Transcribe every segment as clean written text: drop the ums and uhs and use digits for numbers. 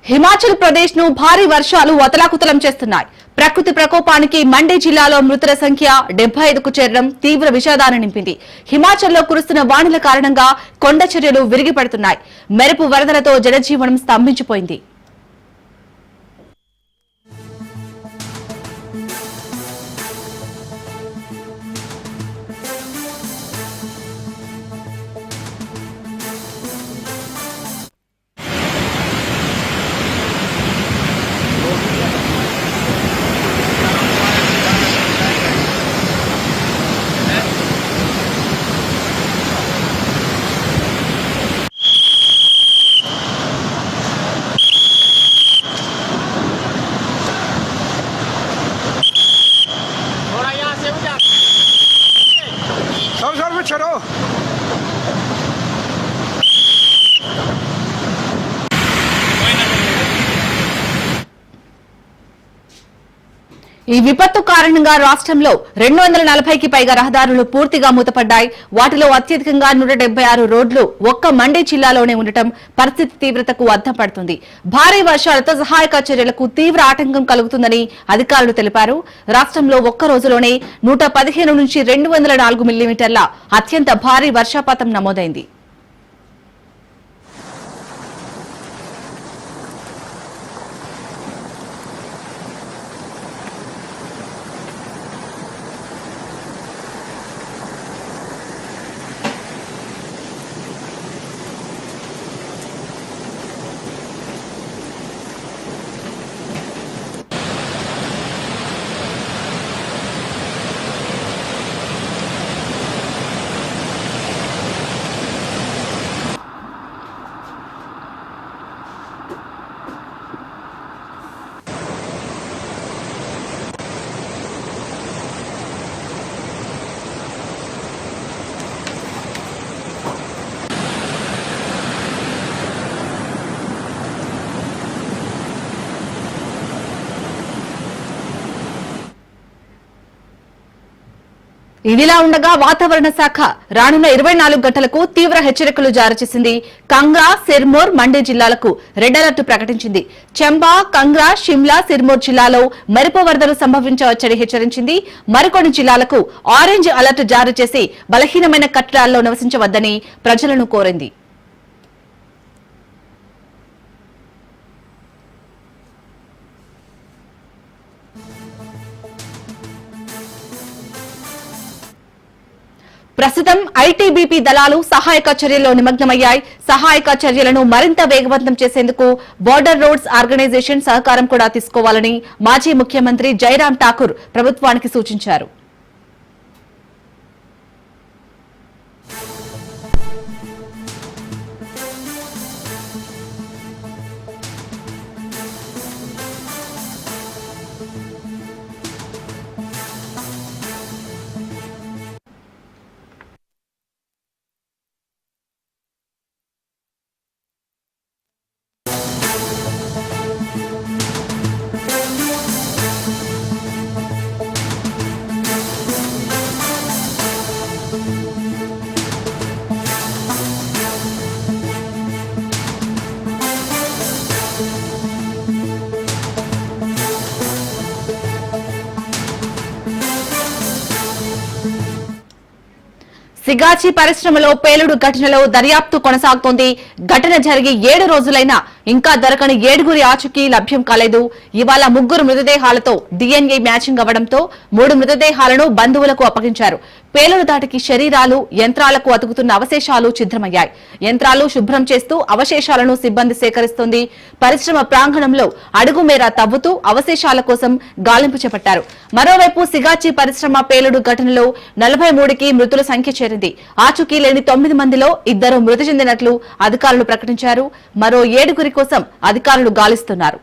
హిమాచల్ ప్రదేశ్ ను భారీ వర్షాలు అతలాకుతలం చేస్తున్నాయి. ప్రకృతి ప్రకోపానికి మండి జిల్లాలో మృతుల సంఖ్య 75కు చేరడం తీవ్ర విషాదాన్ని నింపింది. హిమాచల్లో కురుస్తున్న వానల కారణంగా కొండ చర్యలు విరిగిపడుతున్నాయి. మెరుపు వరదలతో జనజీవనం స్తంభించిపోయింది. चलो ఈ విపత్తు కారణంగా రాష్ట్రంలో 240కి పైగా రహదారులు పూర్తిగా మూతపడ్డాయి. వాటిలో అత్యధికంగా 176 రోడ్లు ఒక్క మండి జిల్లాలోనే ఉండటం పరిస్థితి తీవ్రతకు అద్దం పడుతుంది. భారీ వర్షాలతో సహాయక చర్యలకు తీవ్ర ఆటంకం కలుగుతుందని అధికారులు తెలిపారు. రాష్ట్రంలో ఒక్క రోజులోనే 115 నుంచి 204 మిల్లీమీటర్ల అత్యంత భారీ వర్షపాతం నమోదైంది. ఇదిలా ఉండగా వాతావరణ శాఖ రానున్న 24 గంటలకు తీవ్ర హెచ్చరికలు జారీ చేసింది. కంగ్రా, సిర్మోర్, మండి జిల్లాలకు రెడ్ అలర్ట్ ప్రకటించింది. చంబా, కంగ్రా, షిమ్లా, సిర్మోర్ జిల్లాలో మెరుపు వరదలు సంభవించవచ్చని హెచ్చరించింది. మరికొన్ని జిల్లాలకు ఆరెంజ్ అలర్ట్ జారీ చేసి బలహీనమైన కట్టడాల్లో నివసించవద్దని ప్రజలను కోరింది. ప్రస్తుతం ఐటీబీపీ దళాలు సహాయక చర్యల్లో నిమగ్నమయ్యాయి. సహాయక చర్యలను మరింత వేగవంతం చేసేందుకు బోర్డర్ రోడ్స్ ఆర్గనైజేషన్ సహకారం కూడా తీసుకోవాలని మాజీ ముఖ్యమంత్రి జైరాం ఠాకూర్ ప్రభుత్వానికి సూచించారు. సిగాచి పరిశ్రమలో పేలుడు ఘటనలో దర్యాప్తు కొనసాగుతోంది. ఘటన జరిగి 7 రోజులైనా ఇంకా దొరకని 7గురి ఆచూకీ లభ్యం కాలేదు. ఇవాళ 3 మృతదేహాలతో DNA మ్యాచింగ్ అవ్వడంతో 3 మృతదేహాలను బంధువులకు అప్పగించారు. పేలుడు దాటికి శరీరాలు, యంత్రాలకు అతుకుతున్న అవశేషాలు ఛిద్రమయ్యాయి. యంత్రాలు శుభ్రం చేస్తూ అవశేషాలను సిబ్బంది సేకరిస్తోంది. పరిశ్రమ ప్రాంగణంలో అడుగు మేర తవ్వుతూ అవశేషాల కోసం గాలింపు చేపట్టారు. మరోవైపు సిగాచి పరిశ్రమ పేలుడు ఘటనలో 43కి మృతుల సంఖ్య చేరింది. ఆచూకీ లేని 9 మందిలో 2 మృతి చెందినట్లు అధికారులు ప్రకటించారు. మరో 7గురి కోసం అధికారులు గాలిస్తున్నారు.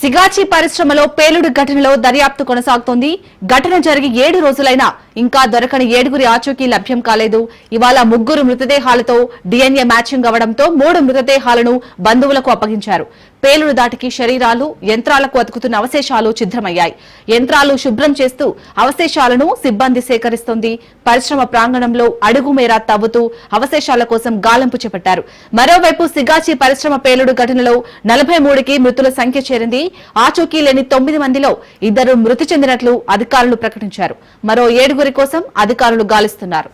సిగాచి పరిశ్రమలో పేలుడు ఘటనలో దర్యాప్తు కొనసాగుతోంది. ఘటన జరిగి 7 రోజులైనా ఇంకా దొరకని 7గురి ఆచూకీ లభ్యం కాలేదు. ఇవాళ 3 మృతదేహాలతో డిఎన్ఏ మ్యాచింగ్ అవడంతో 3 మృతదేహాలను బంధువులకు అప్పగించారు. పేలుడు దాటికి శరీరాలు, యంత్రాలకు అతుకుతున్న అవశేషాలు ఛిద్రమయ్యాయి. యంత్రాలు శుభ్రం చేస్తూ అవశేషాలను సిబ్బంది సేకరిస్తోంది. పరిశ్రమ ప్రాంగణంలో అడుగు మేర తవ్వుతూ అవశేషాల కోసం గాలింపు చేపట్టారు. మరోవైపు సిగాచి పరిశ్రమ పేలుడు ఘటనలో 43కి మృతుల సంఖ్య చేరింది. ఆచూకీ లేని 9 మందిలో 2 మృతి చెందినట్లు అధికారులు ప్రకటించారు. మరో 7గురి కోసం అధికారులు గాలిస్తున్నారు.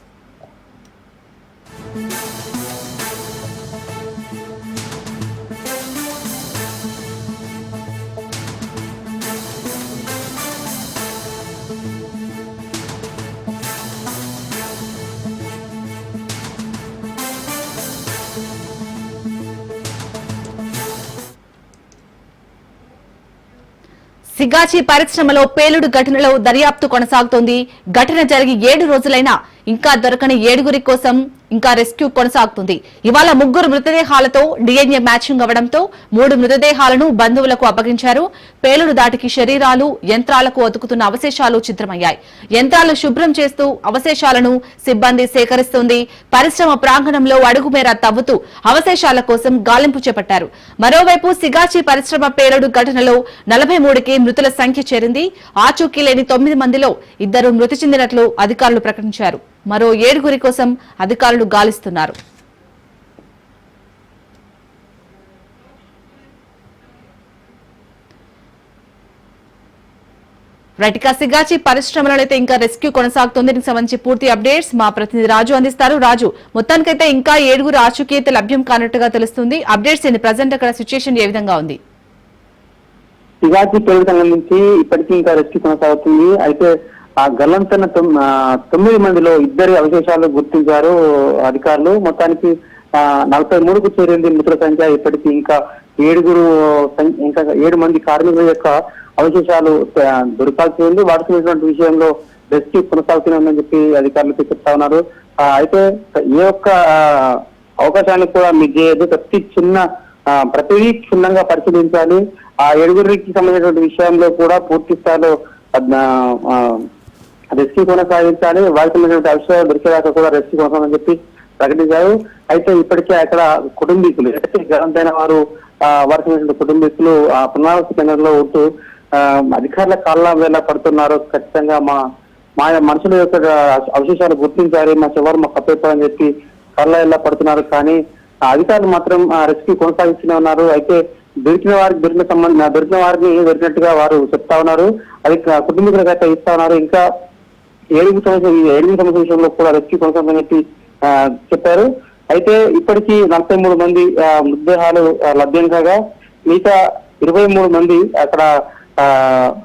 సిగాచి పరిశ్రమలో పేలుడు ఘటనలో దర్యాప్తు కొనసాగుతోంది. ఘటన జరిగి 7 రోజులైనా ఇంకా దొరకని 7గురి కోసం ఇంకా రెస్క్యూ కొనసాగుతుంది. ఇవాళ 3 మృతదేహాలతో డిఎన్ఏ మ్యాచింగ్ అవడంతో 3 మృతదేహాలను బంధువులకు అప్పగించారు. పేలుడు దాటికి శరీరాలు, యంత్రాలకు అతుకుతున్న అవశేషాలు ఛిద్రమయ్యాయి. యంత్రాలు శుభ్రం చేస్తూ అవశేషాలను సిబ్బంది సేకరిస్తోంది. పరిశ్రమ ప్రాంగణంలో అడుగు మేర తవ్వుతూ అవశేషాల కోసం గాలింపు చేపట్టారు. మరోవైపు సిగాచి పరిశ్రమ పేలుడు ఘటనలో 43కి మృతుల సంఖ్య చేరింది. ఆచూకీ లేని 9 మందిలో 2 మృతి చెందినట్లు అధికారులు ప్రకటించారు. మరో 7గురి కోసం అధికారులు గాలిస్తున్నారు. రైట్గా సిగాచి పరిశ్రమలో అయితే ఇంకా రెస్క్యూ కొనసాగుతోంది. దీనికి సంబంధించి పూర్తి అప్డేట్స్ మా ప్రతినిధి రాజు అందిస్తారు. రాజు, మొత్తానికైతే ఇంకా 7గురు ఆచూకీ అయితే లభ్యం కానట్టుగా తెలుస్తుంది. అప్డేట్స్ ఏంటి? ప్రజెంట్ అక్కడ సిచ్యుయేషన్ ఏ విధంగా ఉంది? సిగాచి పేలుడు సంబంధించి ఇప్పటికీ ఇంకా రెస్క్యూ కొనసాగుతుంది. అయితే ఆ గల్లంతైన 9 మందిలో 2 అవశేషాలు గుర్తించారు అధికారులు. మొత్తానికి 43కు చేరింది మృతుల సంఖ్య. ఇప్పటికీ ఇంకా 7 మంది కార్మికుల యొక్క అవశేషాలు దొరకాల్సి ఉంది. వాటికి సంబంధించిన విషయంలో రెస్క్యూ కొనసాగుతుందని చెప్పి అధికారులు చెప్తా ఉన్నారు. అయితే ఏ ఒక్క అవకాశాన్ని కూడా మీకు చేయదు. ప్రతిదీ క్షుణ్ణంగా పరిశీలించాలి. ఆ 7గురికి సంబంధించిన విషయంలో కూడా పూర్తి స్థాయిలో రెస్క్యూ కొనసాగించాలి. వారికి సంబంధించిన అవసరాలు దొరికేదాకా కూడా రెస్క్యూ కొనసాగని చెప్పి ప్రకటించారు. అయితే ఇప్పటికే అక్కడ కుటుంబీకులు గలంతైన వారు వారికి సంబంధించిన కుటుంబీకులు ఆ పునరావాస కేంద్రంలో ఉంటూ అధికారుల కాళ్ళ వేళ పడుతున్నారు. ఖచ్చితంగా మా మనుషుల యొక్క అవశేషాలు గుర్తించాలి, మా చివరు మా కప్పేస్తారని చెప్పి కాళ్ళ వేళ పడుతున్నారు. కానీ అధికారులు మాత్రం రెస్క్యూ కొనసాగిస్తూనే ఉన్నారు. అయితే దొరికిన వారికి దొరికిన వారిని దొరికినట్టుగా వారు చెప్తా ఉన్నారు. అది కుటుంబీకులకు అయితే ఇస్తా ఉన్నారు. ఇంకా 7 సంవత్సరాల విషయంలో కూడా రెస్క్యూ కొనసాగని చెప్పి చెప్పారు. అయితే ఇప్పటికీ 43 మంది మృతదేహాలు లభ్యం కాగా మిగతా 23 మంది అక్కడ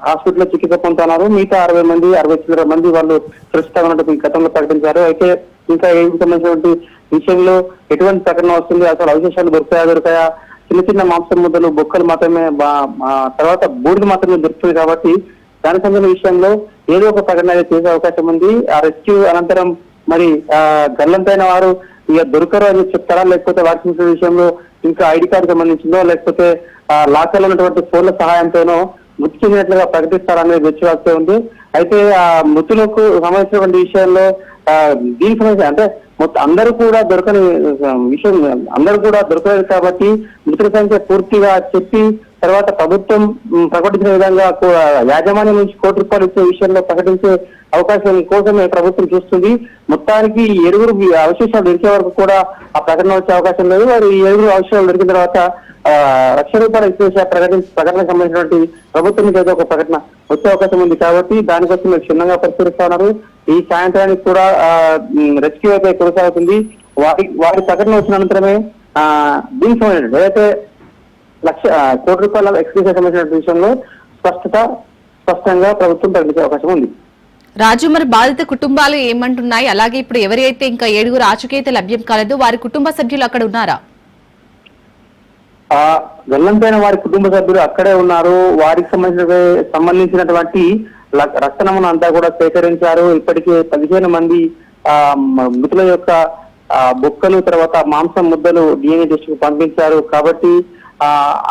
హాస్పిటల్లో చికిత్స పొందుతున్నారు. మిగతా 60 మంది వాళ్ళు సురక్షితంగా గతంలో ప్రకటించారు. అయితే ఇంకా 7కు సంబంధించినటువంటి విషయంలో ఎటువంటి ప్రకటన వస్తుంది, అసలు అవశేషాలు దొరికాయా, చిన్న మాంసం ముద్దలు, బొక్కలు మాత్రమే, తర్వాత బూడిద మాత్రమే దొరుకుతుంది. కాబట్టి దానికి సంబంధించిన విషయంలో ఏదో ఒక ప్రకటన చేసే అవకాశం ఉంది. ఆ రెస్క్యూ అనంతరం మరి గల్లంతైన వారు ఇక దొరకరు అని చెప్తారా, లేకపోతే వారికి విషయంలో ఇంకా ఐడి కార్డు సంబంధించిందో, లేకపోతే లాకర్లో ఉన్నటువంటి ఫోన్ల సహాయంతోనో మృతి చెందినట్లుగా ప్రకటిస్తారనేది వెచ్చివాస్తే ఉంది. అయితే ఆ మృతులకు సంబంధించినటువంటి విషయంలో దీనికి సంబంధించి అంటే అందరూ కూడా దొరకలేదు. కాబట్టి మృతుల సంఖ్య పూర్తిగా చెప్పి తర్వాత ప్రభుత్వం ప్రకటించిన విధంగా యాజమాన్యం నుంచి ₹1 ఇచ్చే విషయంలో ప్రకటించే అవకాశం కోసమే ప్రభుత్వం చూస్తుంది. మొత్తానికి 7 అవశేషాలు దొరికే వరకు కూడా ఆ ప్రకటన వచ్చే అవకాశం లేదు. వారు ఈ 7 అవశేషాలు దొరికిన తర్వాత ₹1,00,000 ఇచ్చే ప్రకటనకు సంబంధించినటువంటి ప్రభుత్వం నుంచి ఏదో ఒక ప్రకటన వచ్చే అవకాశం ఉంది. కాబట్టి దానికోసం మీరు క్షుణ్ణంగా పరిశీలిస్తా ఉన్నారు. ఈ సాయంత్రానికి కూడా రెస్క్యూ అయితే కొనసాగుతుంది. వారి ప్రకటన వచ్చిన అనంతరమే దీనికి సంబంధించి ఏదైతే ₹1,00,000 ఎక్స్క్యూజ్ సంబంధించిన విషయంలో స్పష్టంగా ప్రభుత్వం ప్రకటించే అవకాశం ఉంది. రాజు, మరి బాధిత కుటుంబాలు ఏమంటున్నాయి? అలాగే ఇప్పుడు ఎవరైతే ఇంకా 7గురు ఆచూకీ అయితే లభ్యం కాలేదు వారి కుటుంబ సభ్యులు అక్కడ ఉన్నారా? గల్లంతైన వారి కుటుంబ సభ్యులు అక్కడే ఉన్నారు. వారికి సంబంధించినటువంటి రక్త నమూనా అంతా కూడా సేకరించారు. ఇప్పటికే 15 మంది మృతుల యొక్క బొక్కలు తర్వాత మాంసం ముద్దలు DNA టెస్ట్ కు పంపించారు. కాబట్టి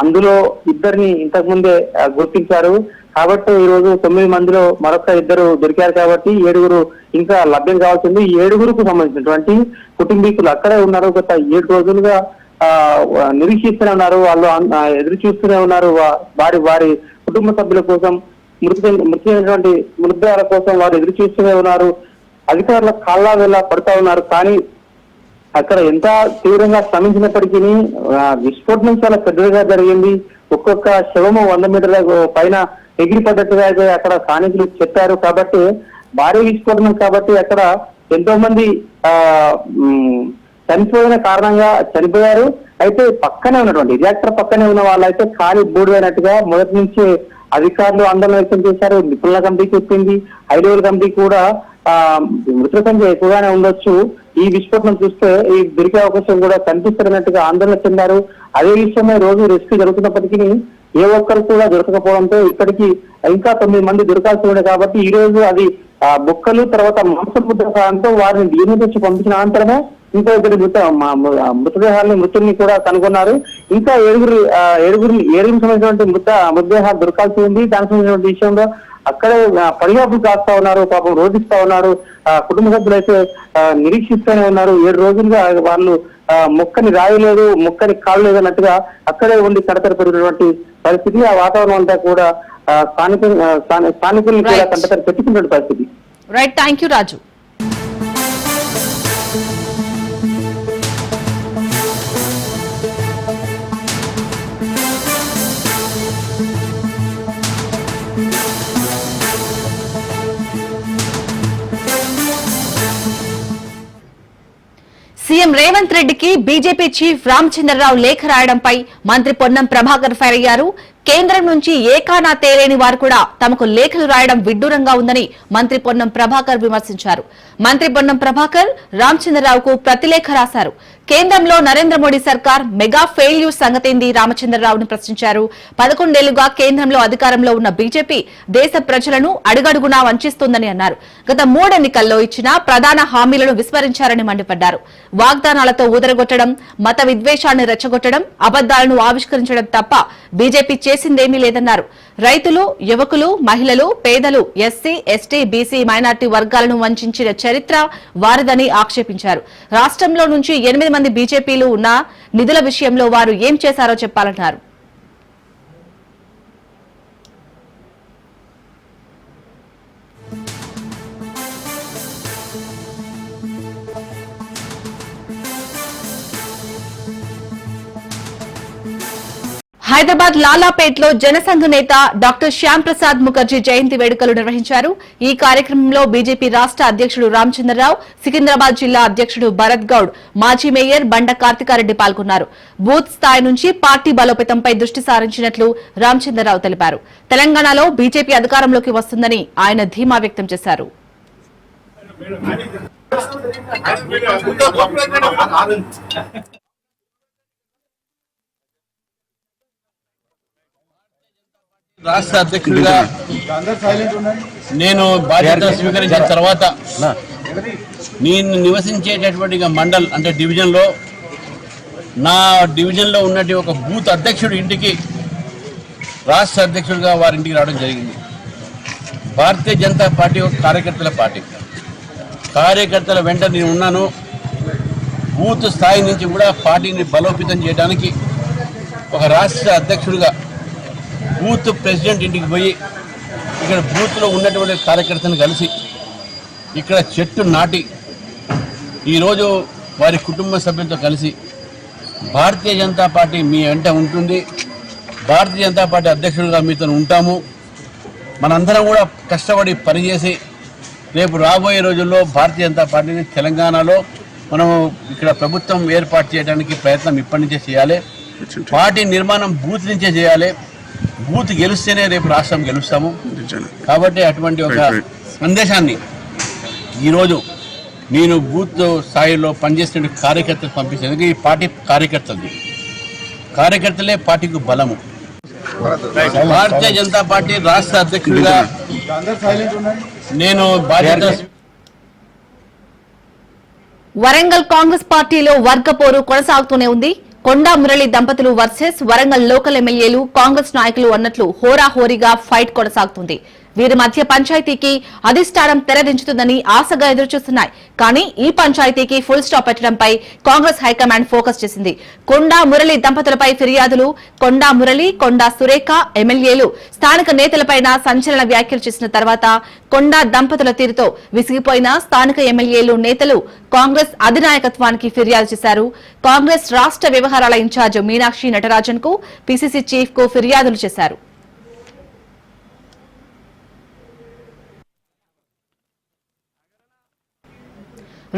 అందులో ఇద్దరిని ఇంతకు ముందే గుర్తించారు. కాబట్టి ఈ రోజు 9 మందిలో మరొక 2 దొరికారు. కాబట్టి 7 ఇంకా లభ్యం కావాల్సింది. ఈ 7కు సంబంధించినటువంటి కుటుంబీకులు అక్కడే ఉన్నారు. గత 7 రోజులుగా నిరీక్షిస్తూనే ఉన్నారు. వాళ్ళు ఎదురు చూస్తూనే ఉన్నారు. వారి కుటుంబ సభ్యుల కోసం, మృతి మృతదేహాల కోసం వారు ఎదురు చూస్తూనే ఉన్నారు. అధికారుల కాళ్ళ వేళ పడుతూ ఉన్నారు. కానీ అక్కడ ఎంత తీవ్రంగా శ్రమించినప్పటికీ విస్ఫోటనం చాలా పెద్దగా జరిగింది. ఒక్కొక్క శవము 100 మీటర్ల పైన ఎగిరిపడ్డట్టుగా అయితే అక్కడ స్థానికులు చెప్పారు. కాబట్టి భారీ విస్ఫోటనం కాబట్టి అక్కడ ఎంతో మంది చనిపోయిన కారణంగా చనిపోయారు. అయితే పక్కనే ఉన్నటువంటి రియాక్టర్ పక్కనే ఉన్న వాళ్ళైతే ఖాళీ బూడిదైనట్టుగా మొదటి నుంచి అధికారులు ఆందోళన వ్యక్తం చేశారు. నిపుణుల కమిటీ చెప్పింది. హై లెవెల్ కమిటీ కూడా మృతుల సంఖ్య ఎక్కువగానే ఉండొచ్చు, ఈ విస్ఫోటనం చూస్తే ఈ దొరికే అవకాశం కూడా కనిపిస్తున్నట్టుగా ఆందోళన చెందారు. అదే విషయమే రోజు రెస్క్యూ జరుగుతున్నప్పటికీ ఏ ఒక్కరు కూడా దొరకకపోవడంతో ఇప్పటికీ ఇంకా 9 మంది దొరకాల్సి ఉండే. కాబట్టి ఈ రోజు అది బొక్కలు తర్వాత మాంసం ముద్ద సహాయంతో వారిని DNA తెచ్చి పంపించిన అనంతరమే ఇంకా 2 మృతుల్ని కూడా కనుగొన్నారు. ఇంకా 7 సంబంధించినటువంటి మృతదేహాలు దొరకాల్సి ఉంది. దానికి సంబంధించిన విషయంలో అక్కడే పడిగాపులు కాస్తా ఉన్నారు, పాపం రోధిస్తా ఉన్నారు. కుటుంబ సభ్యులు అయితే నిరీక్షిస్తూనే ఉన్నారు. 7 రోజులుగా వాళ్ళు మొక్కని రాయలేదు, మొక్కని కాలు లేదు అన్నట్టుగా అక్కడే ఉండి కడతరపడినటువంటి పరిస్థితి. ఆ వాతావరణం అంతా కూడా స్థానికుల్ని కూడా కంటతర పెట్టుకున్న పరిస్థితి. Right, thank you Raju. CM Revanth రెడ్డికి బీజేపీ చీఫ్ రామచంద్రరావు లేఖ రాయడంపై మంత్రి పొన్నం ప్రభాకర్ ఫైర్ అయ్యారు. కేంద్రం నుంచి ఏకానా తేలేని వారు కూడా తమకు లేఖలు రాయడం విడ్డూరంగా ఉందని మంత్రి పొన్నం ప్రభాకర్ విమర్శించారు. మంత్రి పొన్నం ప్రభాకర్ రామచంద్రరావుకు ప్రతిలేఖ రాశారు. కేంద్రంలో నరేంద్ర మోడీ సర్కార్ మెగా ఫెయిల్యూర్ సంగతేంది రామచంద్రరావును ప్రశ్నించారు. 11 ఏళ్లుగా కేంద్రంలో అధికారంలో ఉన్న బీజేపీ దేశ ప్రజలను అడుగడుగునా వంచిస్తోందని అన్నారు. గత 3 ఎన్నికల్లో ఇచ్చిన ప్రధాన హామీలను విస్మరించారని మండిపడ్డారు. వాగ్దానాలతో ఊదరగొట్టడం, మత విద్వేషాన్ని రెచ్చగొట్టడం, అబద్దాలను ఆవిష్కరించడం తప్ప బీజేపీ చేసిందేమీ లేదన్నారు. రైతులు, యువకులు, మహిళలు, పేదలు, ఎస్సీ, ఎస్టీ, బీసీ, మైనార్టీ వర్గాలను వంచిన చరిత్ర వారిదని ఆక్షేపించారు. రాష్ట్రంలో నుంచి 8 మంది బీజేపీలు ఉన్న నిధుల విషయంలో వారు ఏం చేశారో చెప్పాలన్నారు. హైదరాబాద్ లాలాపేట్లో జనసంఘ్ నేత డాక్టర్ శ్యామ్ ప్రసాద్ ముఖర్జీ జయంతి వేడుకలు నిర్వహించారు. ఈ కార్యక్రమంలో బీజేపీ రాష్ట్ర అధ్యక్షుడు రామచంద్రరావు, సికింద్రాబాద్ జిల్లా అధ్యక్షుడు భరత్ గౌడ్, మాజీ మేయర్ బండ కార్తికారెడ్డి పాల్గొన్నారు. బూత్ స్థాయి నుంచి పార్టీ బలోపేతంపై దృష్టి సారించినట్లు రామచంద్రరావు తెలిపారు. తెలంగాణలో బీజేపీ అధికారంలోకి వస్తుందని ఆయన ధీమా వ్యక్తం చేశారు. రాష్ట్ర అధ్యక్షుడిగా నేను బాధ్యత స్వీకరించిన తర్వాత నేను నివసించేటటువంటి మండల్ అంటే డివిజన్లో నా డివిజన్లో ఉన్నటువంటి ఒక బూత్ అధ్యక్షుడి ఇంటికి రాష్ట్ర అధ్యక్షుడిగా వారి ఇంటికి రావడం జరిగింది. భారతీయ జనతా పార్టీ ఒక కార్యకర్తల పార్టీ. కార్యకర్తల వెంట నేను ఉన్నాను. బూత్ స్థాయి నుంచి కూడా పార్టీని బలోపేతం చేయడానికి ఒక రాష్ట్ర అధ్యక్షుడిగా బూత్ ప్రెసిడెంట్ ఇంటికి పోయి ఇక్కడ బూత్లో ఉన్నటువంటి కార్యకర్తలను కలిసి ఇక్కడ చెట్టు నాటి ఈరోజు వారి కుటుంబ సభ్యులతో కలిసి భారతీయ జనతా పార్టీ మీ వెంట ఉంటుంది, భారతీయ జనతా పార్టీ అధ్యక్షుడిగా మీతో ఉంటాము, మనందరం కూడా కష్టపడి పనిచేసి రేపు రాబోయే రోజుల్లో భారతీయ జనతా పార్టీని తెలంగాణలో మనం ఇక్కడ ప్రభుత్వం ఏర్పాటు చేయడానికి ప్రయత్నం ఇప్పటి నుంచే చేయాలి. పార్టీ నిర్మాణం బూత్ నుంచే చేయాలి. బూత్ గెలుస్తేనే రేపు రాష్ట్రం గెలుస్తాము. కాబట్టి అటువంటి ఒక సందేశాన్ని ఈరోజు నేను బూత్ స్థాయిలో పనిచేస్తున్న కార్యకర్తలు పంపిస్తాను. ఎందుకంటే ఈ పార్టీ కార్యకర్తలే పార్టీకి బలము. భారతీయ జనతా పార్టీ రాష్ట్ర అధ్యక్షుడిగా నేను బాధ్యత. వరంగల్ కాంగ్రెస్ పార్టీలో వర్గపోరు కొనసాగుతూనే ఉంది. కొండా మురళి దంపతులు వర్సెస్ వరంగల్ లోకల్ ఎమ్మెల్యేలు కాంగ్రెస్ నాయకులు అన్నట్లు హోరాహోరీగా ఫైట్ కొనసాగుతుంది. వీరి మధ్య పంచాయతీకి అధిష్టానం తెరదించుతుందని ఆశగా ఎదురుచూస్తున్నాయి. కానీ ఈ పంచాయతీకి ఫుల్ స్టాప్ పెట్టడంపై కాంగ్రెస్ హైకమాండ్ ఫోకస్ చేసింది. కొండా మురళి దంపతులపై ఫిర్యాదులు, కొండా మురళి, కొండా సురేఖ ఎమ్మెల్యేలు స్థానిక నేతలపై సంచలన వ్యాఖ్యలు చేసిన తర్వాత కొండా దంపతుల తీరుతో విసిగిపోయిన స్థానిక ఎమ్మెల్యేలు, నేతలు కాంగ్రెస్ అధినాయకత్వానికి ఫిర్యాదు చేశారు. కాంగ్రెస్ రాష్ట్ర వ్యవహారాల ఇన్ఛార్జ్ మీనాక్షి నటరాజన్ కు, పీసీసీ చీఫ్ కు ఫిర్యాదులు చేశారు.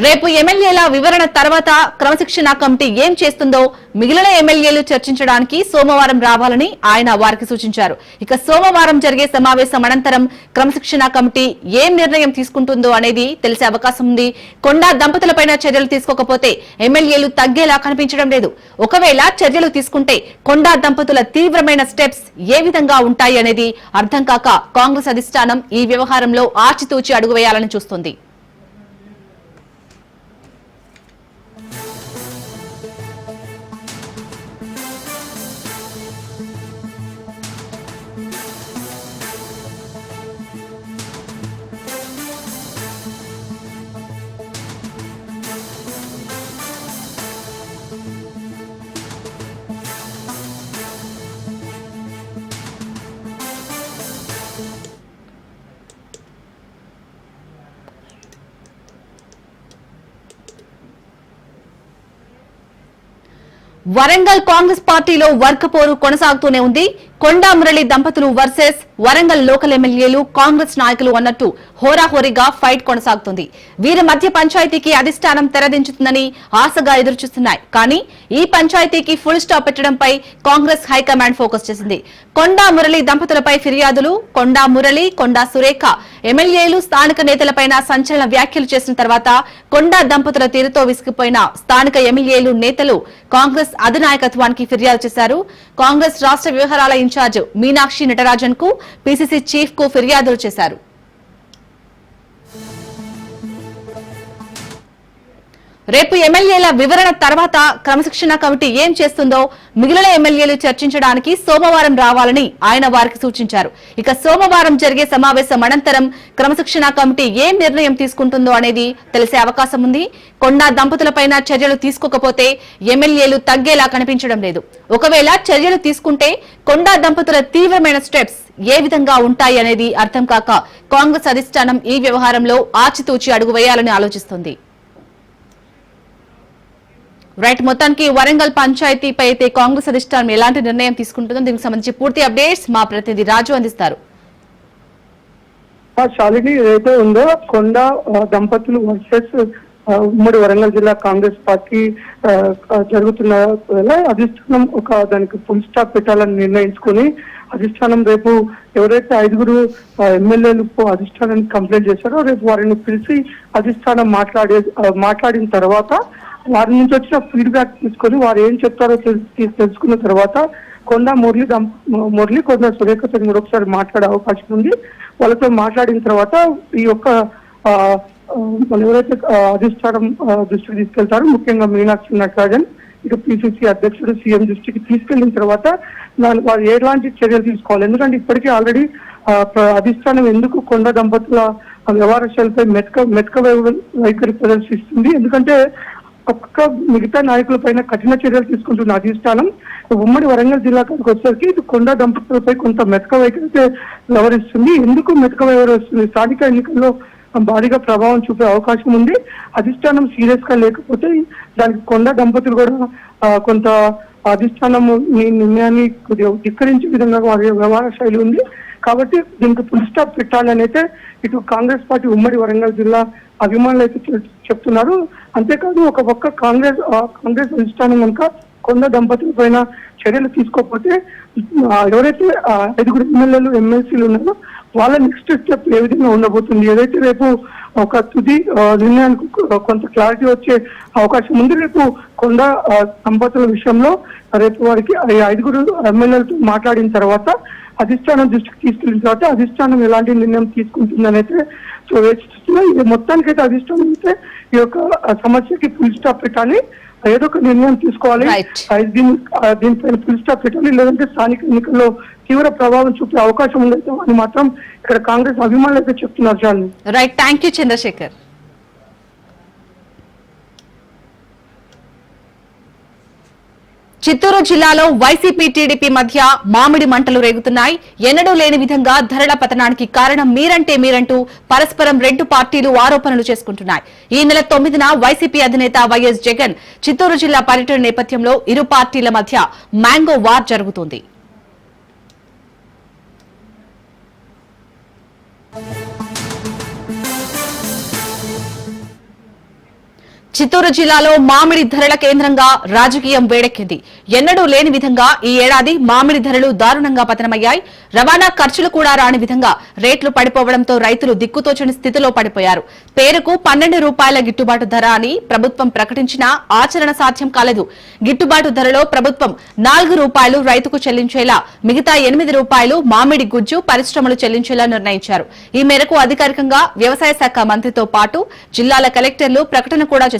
రేపు ఎమ్మెల్యేల వివరణ తర్వాత క్రమశిక్షణ కమిటీ ఏం చేస్తుందో మిగిలిన ఎమ్మెల్యేలు చర్చించడానికి సోమవారం రావాలని ఆయన వారికి సూచించారు. ఇక సోమవారం జరిగే సమావేశం అనంతరం క్రమశిక్షణ కమిటీ ఏం నిర్ణయం తీసుకుంటుందో అనేది తెలిసే అవకాశం ఉంది. కొండా దంపతులపైన చర్యలు తీసుకోకపోతే ఎమ్మెల్యేలు తగ్గేలా కనిపించడం లేదు. ఒకవేళ చర్యలు తీసుకుంటే కొండా దంపతుల తీవ్రమైన స్టెప్స్ ఏ విధంగా ఉంటాయి అనేది అర్థం కాక కాంగ్రెస్ అధిష్టానం ఈ వ్యవహారంలో ఆచితూచి అడుగు వేయాలని చూస్తోంది. వరంగల్ కాంగ్రెస్ పార్టీలో వర్గపోరు కొనసాగుతూనే ఉంది. కొండా మురళి దంపతులు వర్సెస్ వరంగల్ లోకల్ ఎమ్మెల్యేలు, కాంగ్రెస్ నాయకులు అన్నట్టు హోరాహోరీగా ఫైట్ కొనసాగుతుంది. వీరి మధ్య పంచాయతీకి అధిష్టానం తెరదించుతుందని ఆశగా ఎదురుచూస్తున్నాయి. కానీ ఈ పంచాయతీకి ఫుల్ స్టాప్ పెట్టడంపై కాంగ్రెస్ హైకమాండ్ ఫోకస్ చేసింది. కొండా మురళి దంపతులపై ఫిర్యాదులు, కొండా మురళి, కొండా సురేఖ ఎమ్మెల్యేలు స్థానిక నేతలపై సంచలన వ్యాఖ్యలు చేసిన తర్వాత కొండా దంపతుల తీరుతో విసిగిపోయిన స్థానిక ఎమ్మెల్యేలు, నేతలు కాంగ్రెస్ అధినాయకత్వానికి ఫిర్యాదు చేశారు. కాంగ్రెస్ రాష్ట్ర వ్యవహారాల ఇన్ఛార్జ్ మీనాక్షి నటరాజన్ కు, పీసీసీ చీఫ్ కు ఫిర్యాదులు చేశారు. రేపు ఎమ్మెల్యేల వివరణ తర్వాత క్రమశిక్షణ కమిటీ ఏం చేస్తుందో మిగిలిన ఎమ్మెల్యేలు చర్చించడానికి సోమవారం రావాలని ఆయన వారికి సూచించారు. ఇక సోమవారం జరిగే సమావేశం అనంతరం క్రమశిక్షణ కమిటీ ఏం నిర్ణయం తీసుకుంటుందో అనేది తెలిసే అవకాశం ఉంది. కొండా దంపతులపైన చర్యలు తీసుకోకపోతే ఎమ్మెల్యేలు తగ్గేలా కనిపించడం లేదు. ఒకవేళ చర్యలు తీసుకుంటే కొండా దంపతుల తీవ్రమైన స్టెప్స్ ఏ విధంగా ఉంటాయి అనేది అర్థం కాక కాంగ్రెస్ అధిష్టానం ఈ వ్యవహారంలో ఆచితూచి అడుగు వేయాలని ఆలోచిస్తోంది. రైట్, మొత్తానికి వరంగల్ పంచాయతీపై అయితే కాంగ్రెస్ అధిష్టానం ఎలాంటి నిర్ణయం తీసుకుంటుందో దీనికి సంబంధించి పూర్తి అప్డేట్స్ మా ప్రతినిధి రాజు అందిస్తారు. శాలిని ఏదైతే ఉందో కొండా దంపతులు వర్సెస్ ఉమ్మడి వరంగల్ జిల్లా కాంగ్రెస్ పార్టీ జరుగుతున్న అధిష్టానం దానికి ఫుల్ స్టాప్ పెట్టాలని నిర్ణయించుకుని అధిష్టానం రేపు ఎవరైతే 5 ఎమ్మెల్యేలు అధిష్టానానికి కంప్లైంట్ చేశారో రేపు వారిని పిలిచి అధిష్టానం మాట్లాడిన తర్వాత వారి నుంచి వచ్చిన ఫీడ్బ్యాక్ తీసుకొని వారు ఏం చెప్తారో తెలుసుకున్న తర్వాత కొండా మురళి కొండా సురేఖతో మరొకసారి మాట్లాడే అవకాశం ఉంది. వాళ్ళతో మాట్లాడిన తర్వాత ఈ యొక్క వాళ్ళు ఎవరైతే అధిష్టానం దృష్టికి తీసుకెళ్తారో ముఖ్యంగా మీనాక్షి నటరాజన్, ఇక పిసిసి అధ్యక్షుడు సీఎం దృష్టికి తీసుకెళ్లిన తర్వాత వారు ఎలాంటి చర్యలు తీసుకోవాలి. ఎందుకంటే ఇప్పటికే ఆల్రెడీ అధిష్టానం ఎందుకు కొండా దంపతుల వ్యవహార శైలిపై మెతక వైఖరి ప్రదర్శిస్తుంది. ఎందుకంటే ఒక్క మిగతా నాయకుల పైన కఠిన చర్యలు తీసుకుంటున్న అధిష్టానం ఉమ్మడి వరంగల్ జిల్లాకు వచ్చేసరికి ఇది కొండా దంపతులపై కొంత మెతక వైఖరి వ్యవహరిస్తుంది. ఎందుకు మెతక వ్యవహరిస్తుంది? స్థానిక ఎన్నికల్లో భారీగా ప్రభావం చూపే అవకాశం ఉంది. అధిష్టానం సీరియస్ గా లేకపోతే దానికి కొండా దంపతులు కూడా కొంత అధిష్టానం ఈ నిర్ణయాన్ని ధిక్కరించే విధంగా వారి వ్యవహార శైలి ఉంది. కాబట్టి దీనికి ఫుల్ స్టాప్ పెట్టాలని అయితే ఇటు కాంగ్రెస్ పార్టీ ఉమ్మడి వరంగల్ జిల్లా అభిమానులు అయితే చెప్తున్నారు. అంతేకాదు ఒక పక్క కాంగ్రెస్ అధిష్టానం కనుక కొండా దంపతుల పైన చర్యలు తీసుకోకపోతే ఎవరైతే 5 ఎమ్మెల్యేలు ఎమ్మెల్సీలు ఉన్నారో వాళ్ళ నెక్స్ట్ స్టెప్ ఏ విధంగా ఉండబోతుంది, ఏదైతే రేపు ఒక తుది నిర్ణయానికి కొంత క్లారిటీ వచ్చే అవకాశం ఉంది. రేపు కొండా దంపతుల విషయంలో రేపు వారికి 5 ఎమ్మెల్యేలతో మాట్లాడిన తర్వాత అధిష్టానం దృష్టికి తీసుకెళ్లిన తర్వాత అధిష్టానం ఎలాంటి నిర్ణయం తీసుకుంటుందని అయితే వేచిస్తున్నా. ఇది మొత్తానికైతే అధిష్టానం అయితే ఈ యొక్క సమస్యకి ఫుల్ స్టాప్ పెట్టాలి. ఏదో ఒక నిర్ణయం తీసుకోవాలి. Right. దీనిపైన ఫుల్ స్టాప్ పెట్టాలి, లేదంటే స్థానిక ఎన్నికల్లో తీవ్ర ప్రభావం చూపే అవకాశం ఉండదు అని మాత్రం ఇక్కడ కాంగ్రెస్ అభిమానులు అయితే చెప్తున్నారు. చాలు. Right, thank you Chandrashekar. Chittoor జిల్లాలో వైసీపీ టీడీపీ మధ్య మామిడి మంటలు రేగుతున్నాయి. ఎన్నడూ లేని విధంగా ధరల పతనానికి కారణం మీరంటూ పరస్పరం రెండు పార్టీలు ఆరోపణలు చేసుకుంటున్నాయి. ఈ నెల 9న వైసీపీ అధినేత వైఎస్ జగన్ చిత్తూరు జిల్లా పర్యటన నేపథ్యంలో ఇరు పార్టీల మధ్య మ్యాంగో వార్ జరుగుతోంది. చిత్తూరు జిల్లాలో మామిడి ధరల కేంద్రంగా రాజకీయం వేడెక్కింది. ఎన్నడూ లేని విధంగా ఈ ఏడాది మామిడి ధరలు దారుణంగా పతనమయ్యాయి. రవాణా ఖర్చులు కూడా రాని విధంగా రేట్లు పడిపోవడంతో రైతులు దిక్కుతోచని స్థితిలో పడిపోయారు. పేరుకు 12 రూపాయల గిట్టుబాటు ధర అని ప్రభుత్వం ప్రకటించినా ఆచరణ సాధ్యం కాలేదు. గిట్టుబాటు ధరలో ప్రభుత్వం 4 రూపాయలు రైతుకు చెల్లించేలా, మిగతా 8 రూపాయలు మామిడి గుజ్జు పరిశ్రమలు చెల్లించేలా నిర్ణయించారు. ఈ మేరకు అధికారికంగా వ్యవసాయ శాఖ మంత్రితో పాటు జిల్లాల కలెక్టర్లు ప్రకటన కూడా చేశారు.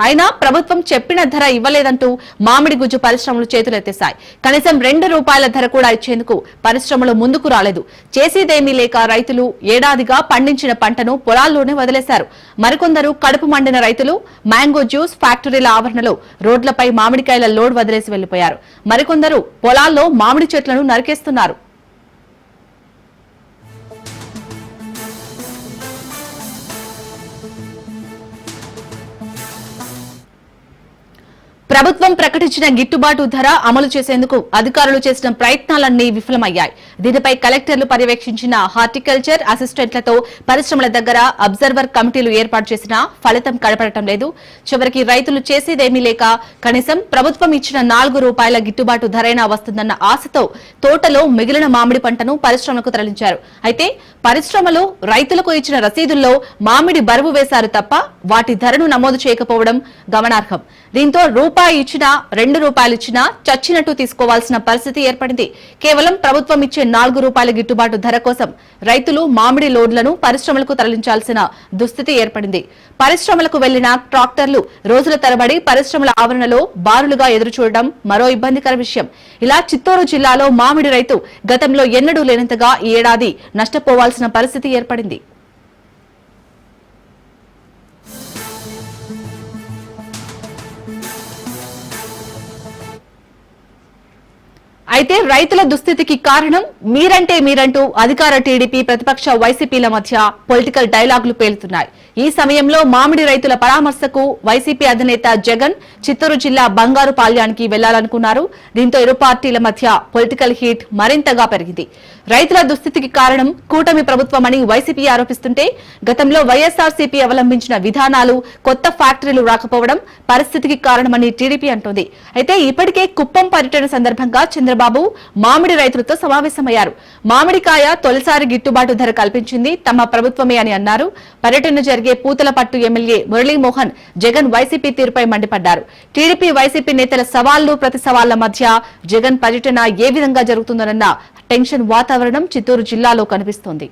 అయినా ప్రభుత్వం చెప్పిన ధర ఇవ్వలేదంటూ మామిడి గుజ్జు పరిశ్రమలు చేతులెత్తేశాయి. కనీసం 2 రూపాయల ధర కూడా ఇచ్చేందుకు పరిశ్రమలు ముందుకు రాలేదు. చేసేదేమీ లేక రైతులు ఏడాదిగా పండించిన పంటను పొలాల్లోనే వదిలేశారు. మరికొందరు కడుపు మండిన రైతులు మ్యాంగో జ్యూస్ ఫ్యాక్టరీల ఆవరణలో రోడ్లపై మామిడికాయల లోడ్ వదిలేసి వెళ్లిపోయారు. మరికొందరు పొలాల్లో మామిడి చెట్లను నరికేస్తున్నారు. ప్రభుత్వం ప్రకటించిన గిట్టుబాటు ధర అమలు చేసేందుకు అధికారులు చేసిన ప్రయత్నాలన్నీ విఫలమయ్యాయి. దీనిపై కలెక్టర్లు పర్యవేక్షించిన హార్టికల్చర్ అసిస్టెంట్లతో పరిశ్రమల దగ్గర అబ్జర్వర్ కమిటీలు ఏర్పాటు చేసినా ఫలితం కనపడటం లేదు. చివరికి రైతులు చేసేదేమీ లేక కనీసం ప్రభుత్వం ఇచ్చిన 4 రూపాయల గిట్టుబాటు ధరైనా వస్తుందన్న ఆశతో తోటలో మిగిలిన మామిడి పంటను పరిశ్రమలకు తరలించారు. అయితే పరిశ్రమలు రైతులకు ఇచ్చిన రసీదుల్లో మామిడి బరువు వేశారు తప్ప వాటి ధరను నమోదు చేయకపోవడం గమనార్హం. దీంతో రూపాయి ఇచ్చినా 2 రూపాయలు ఇచ్చినా చచ్చినట్టు తీసుకోవాల్సిన పరిస్థితి ఏర్పడింది. కేవలం ప్రభుత్వం ఇచ్చే 4 రూపాయల గిట్టుబాటు ధర కోసం రైతులు మామిడి లోడ్లను పరిశ్రమలకు తరలించాల్సిన దుస్థితి ఏర్పడింది. పరిశ్రమలకు వెళ్లిన ట్రాక్టర్లు రోజుల తరబడి పరిశ్రమల ఆవరణలో బారులుగా ఎదురుచూడడం మరో ఇబ్బందికర విషయం. ఇలా చిత్తూరు జిల్లాలో మామిడి రైతు గతంలో ఎన్నడూ లేనంతగా ఈ ఏడాది నష్టపోవాల్సిన పరిస్థితి ఏర్పడింది. అయితే రైతుల దుస్థితికి కారణం మీరంటూ అధికార టీడీపీ ప్రతిపక్ష వైసీపీల మధ్య పొలిటికల్ డైలాగులు పేలుతున్నాయి. ఈ సమయంలో మామిడి రైతుల పరామర్శకు వైసీపీ అధినేత జగన్ చిత్తూరు జిల్లా బంగారుపాళ్యానికి వెళ్లాలనుకున్నారు. దీంతో ఇరు పార్టీల మధ్య పొలిటికల్ హీట్ మరింతగా పెరిగింది. రైతుల దుస్థితికి కారణం కూటమి ప్రభుత్వమని వైసీపీ ఆరోపిస్తుంటే గతంలో వైఎస్ఆర్సీపీ అవలంబించిన విధానాలు, కొత్త ఫ్యాక్టరీలు రాకపోవడం పరిస్థితికి కారణమని టీడీపీ అంటోంది. అయితే ఇప్పటికే కుప్పం పర్యటన సందర్భంగా చంద్రబాబు మామిడి రైతులతో సమావేశమయ్యారు. మామిడికాయ తొలిసారి గిట్టుబాటు ధర కల్పించింది తమ ప్రభుత్వమే అని అన్నారు. పర్యటన జరిగే పూతలపట్టు ఎమ్మెల్యే మురళీమోహన్ జగన్ వైసీపీ తీరుపై మండిపడ్డారు. టీడీపీ వైసీపీ నేతల సవాళ్లు ప్రతి సవాళ్ల మధ్య జగన్ పర్యటన ఏ విధంగా జరుగుతుందన్న టెన్షన్ వాతావరణం చిత్తూరు జిల్లాలో కనిపిస్తోంది.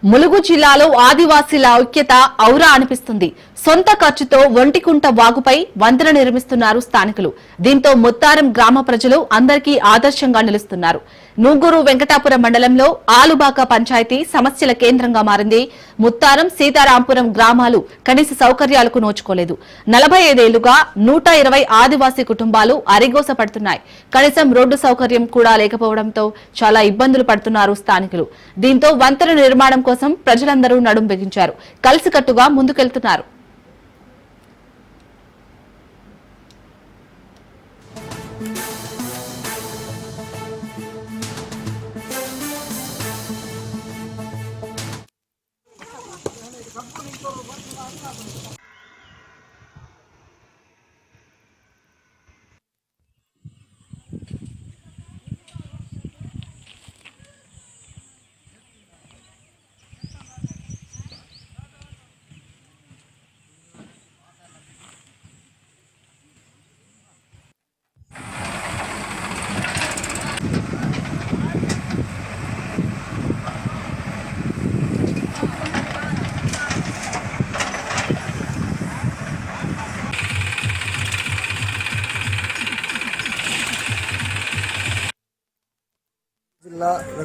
ములుగు జిల్లాలో ఆదివాసీల ఐక్యత ఔరా అనిపిస్తుంది. సొంత ఖర్చుతో ఒంటికుంట వాగుపై వంతెన నిర్మిస్తున్నారు స్థానికులు. దీంతో ముత్తారం గ్రామ ప్రజలు అందరికీ ఆదర్శంగా నిలుస్తున్నారు. నూగూరు వెంకటాపురం మండలంలో ఆలుబాక పంచాయతీ సమస్యల కేంద్రంగా మారింది. ముత్తారం, సీతారాంపురం గ్రామాలు కనీస సౌకర్యాలకు నోచుకోలేదు. 45 ఏళ్లుగా 120 ఆదివాసీ కుటుంబాలు అరిగోస పడుతున్నాయి. కనీసం రోడ్డు సౌకర్యం కూడా లేకపోవడంతో చాలా ఇబ్బందులు పడుతున్నారు స్థానికులు. దీంతో వంతెన నిర్మాణం కోసం ప్రజలందరూ నడుం బిగించారు. కలిసికట్టుగా ముందుకెళ్తున్నారు.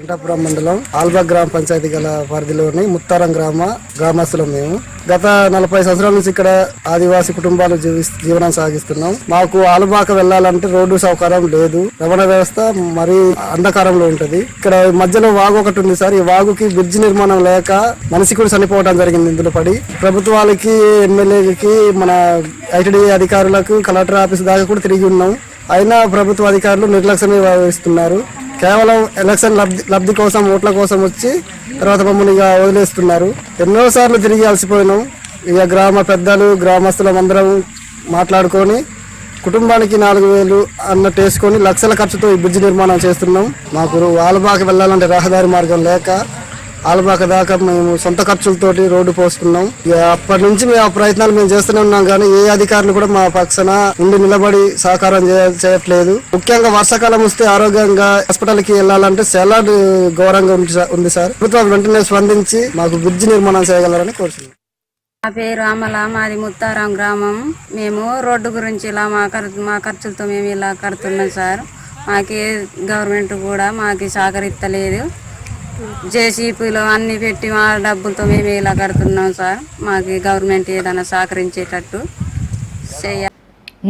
వెంకటాపురం మండలం ఆల్బా గ్రామ పంచాయతీ గల పరిధిలోని ముత్తారం గ్రామస్తులం మేము. గత 40 సంవత్సరాల నుంచి ఇక్కడ ఆదివాసీ కుటుంబాలు జీవనం సాగిస్తున్నాం. మాకు ఆలుబాక వెళ్లాలంటే రోడ్డు సౌకర్యం లేదు, రవాణా వ్యవస్థ మరీ అంధకారంలో ఉంటది. ఇక్కడ మధ్యలో వాగు ఒకటి ఉంది సార్. ఈ వాగుకి బ్రిడ్జి నిర్మాణం లేక మనిషి కూడా చనిపోవడం జరిగింది ఇందులో పడి. ప్రభుత్వాలకి, ఎమ్మెల్యేకి, మన ఐటీడీ అధికారులకు, కలెక్టర్ ఆఫీస్ దాకా కూడా తిరిగి ఉన్నాం. అయినా ప్రభుత్వ అధికారులు నిర్లక్ష్యమే వహిస్తున్నారు. కేవలం ఎలక్షన్ లబ్ధి కోసం, ఓట్ల కోసం వచ్చి తర్వాత మమ్మల్ని ఇక వదిలేస్తున్నారు. ఎన్నోసార్లు తిరిగి అలసిపోయినాం. ఇక గ్రామ పెద్దలు, గ్రామస్తులం అందరం మాట్లాడుకొని కుటుంబానికి 4,000 అన్నట్టు వేసుకొని లక్షల ఖర్చుతో ఈ బ్రిడ్జ్ నిర్మాణం చేస్తున్నాం. మాకు ఆలబాక వెళ్ళాలంటే రహదారి మార్గం లేక ఆలబాక దాకా మేము సొంత ఖర్చులతోటి రోడ్డు పోస్తున్నాం. అప్పటి నుంచి మేము ఆ ప్రయత్నాలు మేము చేస్తూనే ఉన్నాం, కానీ ఏ అధికారులు కూడా మా పక్షాన ఉండి నిలబడి సహకారం చేయట్లేదు. ముఖ్యంగా వర్షాకాలం వస్తే ఆరోగ్యంగా హాస్పిటల్కి వెళ్ళాలంటే చాలా ఘోరంగా ఉంది సార్. ప్రభుత్వం వెంటనే స్పందించి మాకు బ్రిడ్జి నిర్మాణం చేయగలరని కోరుతున్నాం. నా పేరు అమల, మాది ముత్తారం గ్రామం. మేము రోడ్డు గురించి ఇలా మా ఖర్చులతో మేము ఇలా కడుతున్నాం సార్. మాకు గవర్నమెంట్ కూడా మాకు సహకరిస్తలేదు. జేసీపీలో అన్ని పెట్టి మా డబ్బులతో మేము ఇలా కడుతున్నాం సార్. మాకు గవర్నమెంట్ ఏదైనా సహకరించేటట్టు చేయాలి.